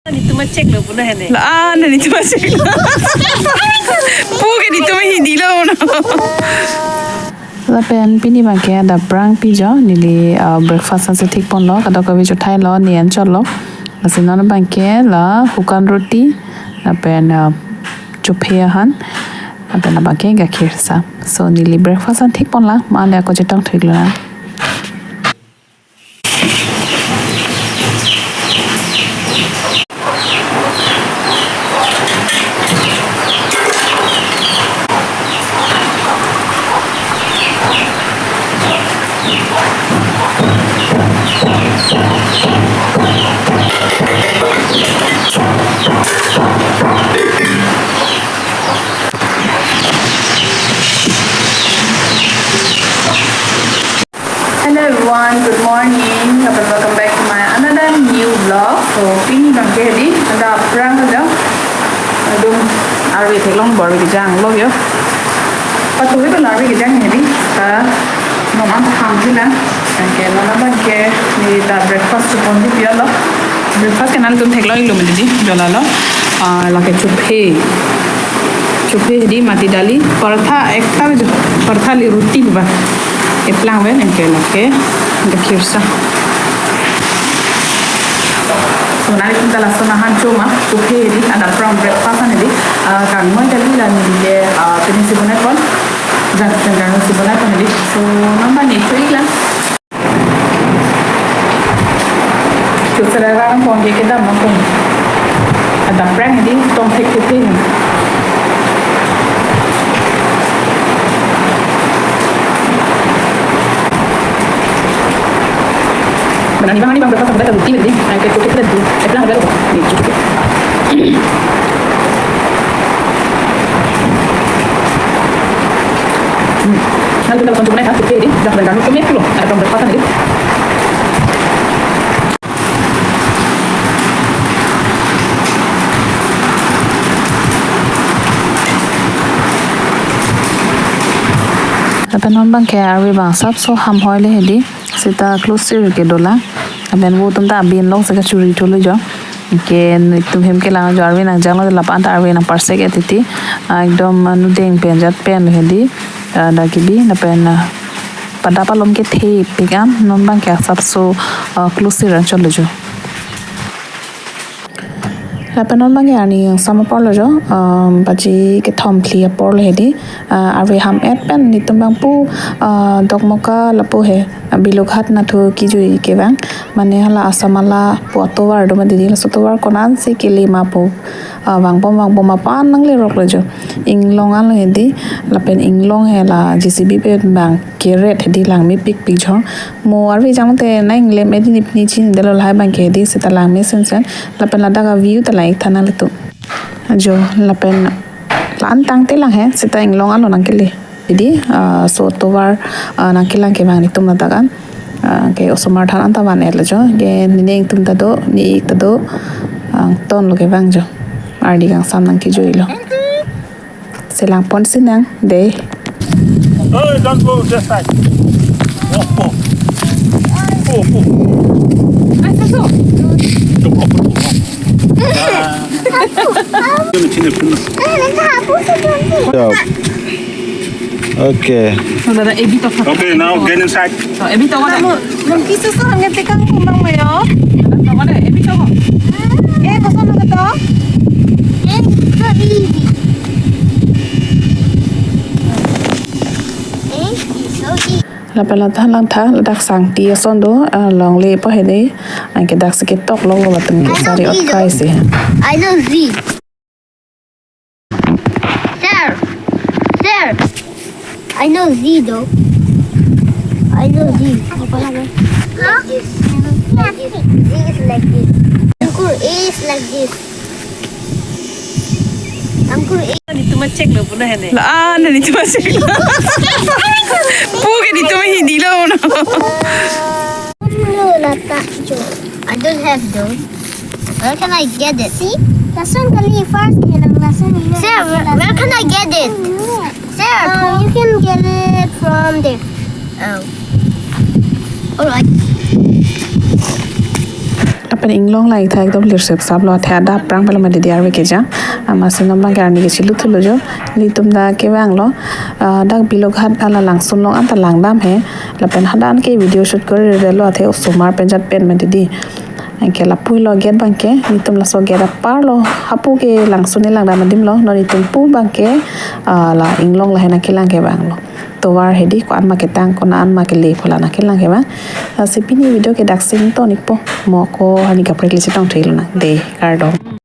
Dito ma-check lo puna hene. Laan na dito ma-check. Puke dito hindi lo no. Lapen pini bangke ada brang pijo nili breakfast ase thik pon lo kada kabi jo thai lo nian chol lo. Asinon bangke la hukan roti lapen chuphe han lapen bangke gakhir sa. So nili breakfast an thik pon la ma le ko jetang thik lo na. Hello everyone, good morning. Welcome back to my another new vlog. So pini bangke di ada perang aja. Adum arwi thelong bor wi jang lo yo. Patu wi bala wi jang ni ta nom am tham jila. Bangke nona bangke ni da breakfast pon di pia lo. Breakfast kenan tum theklo lo mi di jola lo. La ke chuphe di mati dali paratha ekta paratha li roti ba. Eplang wen en ke lake gakhir sa. So nari kita langsung nahan cuma chuphe di ada from breakfast ni di kan moi dali la ni de pini sibonai kon jat tengah sibonai kon di. So namba ni tuik la. Sekarang pon ke kita makan ada prank di tong tek chuphe ni. Ini bang berapa sampai tadi ini angkat cukup tadi saya bilang berapa ini cukup nanti kita langsung naik cukup ini jangan ganggu kemi dulu ada berapa tadi Tapi nombang kayak arwi bang sab so ham hoi le hedi sita closer ke dola aben wo tum ta bin long saka churi tholo jo ke tum hem ke lang jo arwi nang jang lo la pan ta arwi nang parse ke titi ekdom nu deng pen jat pen hedi da kibi na pen pada palom ke the pigam nombang kayak sab so closer cholo jo Lapan bang yani yang sama porlo jo baji ke thom thli porlo hedi arwe ham et pen ni tumbang pu dokmoka lapu he Biloghat na thu ki jui ke bang mane hala asamala pu Tovar do ma didi la Tovar konan se ke le ma pu bang pom ma pan nang le rok le jo inglong an hedi lapen inglong he la GCB pe bang keret hedi lang mi pik jo mo arwe jang te na ingle me ni ni chin de lo lai bang ke di se ta langmesen sen lapen la daga view ta lai thana le tu jo lapen lan tang te lang he se ta inglong an lo nang ke le jadi so Tovar nang ke lang ke bang ni tum na dagan ke osomar than anta ban le jo ge ni ning tum ta do ni ta do ton lo ke bang jo ardi gang sam nang ki joi lo selang pon sinang de Oh, don't go just like. Oh. Asaso Okay. Okay, now get inside. Nung kiso sa hanggang tekang kumang mayo. Kosan na to? Lapalatan lang tha dak sang ti son do long le po hede an ke dak sket tok lo wa tang sari ot kai se I know Z. Sir. I know Z though. I know Z. Like this. Z is like this. Uncle A is like this. Uncle A. Dito ma-check lo puna hene. laan na dito masik puke dito hindi lo no I don't have those. Where can I get it? See? Lesson kali first lesson. Sir, where can I get it? Sir, you can get it from there. Oh. Alright. pen inglong lai tha ekdom lirsep sab lo tha da prang pala ma di arwe ke ja ama sinam bang garni ke chilu thulo jo litum da ke bang lo dak Biloghat ala langsun long anta langdam he la pen hadan ke video shoot kore re lo the sumar pen jat pen ma di angke la pui lo get bangke nitum la so get par lo hapu ke langsuni langdam dim lo no nitum pu bangke la inglong la hena kilang ke bang lo Tovar hedi ko anma ke tang ko na anma ke le phola na kilang ke bang sipini video ke dak sing to nikpo mo ko hani ka prekli chitong thil na de kardom